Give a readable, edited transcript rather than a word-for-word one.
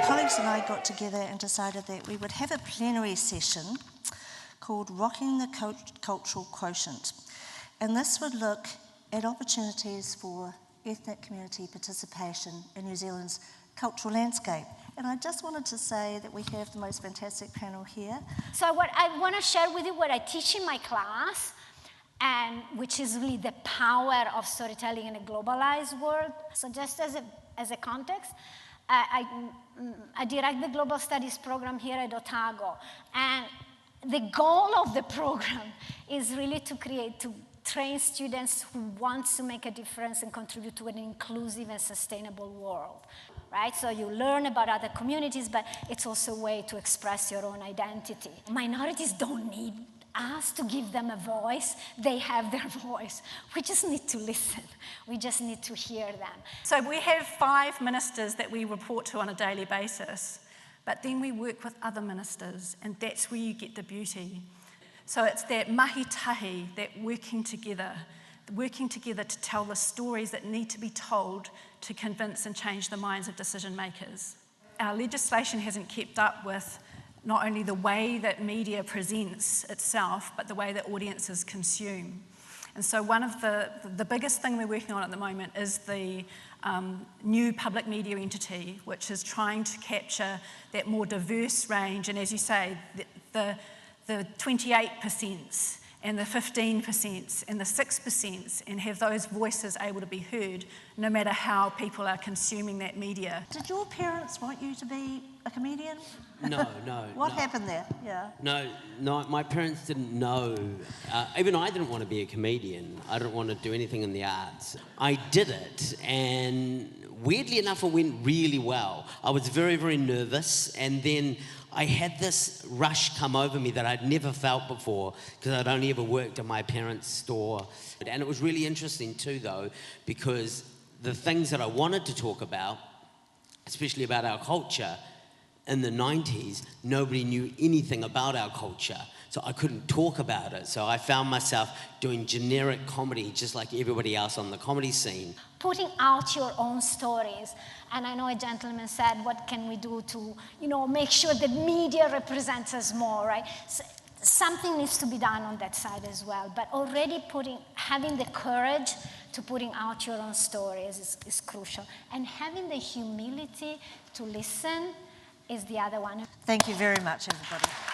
colleagues and I got together and decided that we would have a plenary session called Rocking the Cultural Quotient. And this would look at opportunities for ethnic community participation in New Zealand's cultural landscape. And I just wanted to say that we have the most fantastic panel here. So what I want to share with you what I teach in my class, and which is really the power of storytelling in a globalized world. So just as a context, I direct the Global Studies program here at Otago. And the goal of the program is really to train students who want to make a difference and contribute to an inclusive and sustainable world, right? So you learn about other communities, but it's also a way to express your own identity. Minorities don't need us to give them a voice. They have their voice. We just need to listen. We just need to hear them. So we have 5 ministers that we report to on a daily basis, but then we work with other ministers, and that's where you get the beauty. So it's that mahi-tahi, that working together to tell the stories that need to be told to convince and change the minds of decision makers. Our legislation hasn't kept up with not only the way that media presents itself, but the way that audiences consume. And so one of the biggest thing we're working on at the moment is the new public media entity, which is trying to capture that more diverse range, and as you say, the 28% and the 15% and the 6%, and have those voices able to be heard no matter how people are consuming that media. Did your parents want you to be a comedian? No. What happened there? Yeah. No, my parents didn't know. Even I didn't want to be a comedian. I didn't want to do anything in the arts. I did it, and weirdly enough, it went really well. I was very, very nervous, and then I had this rush come over me that I'd never felt before, because I'd only ever worked at my parents' store. And it was really interesting too, though, because the things that I wanted to talk about, especially about our culture, in the 90s, nobody knew anything about our culture, so I couldn't talk about it. So I found myself doing generic comedy, just like everybody else on the comedy scene. Putting out your own stories. And I know a gentleman said, what can we do to, make sure that media represents us more, right? So something needs to be done on that side as well. But already having the courage to putting out your own stories is crucial. And having the humility to listen is the other one. Thank you very much, everybody.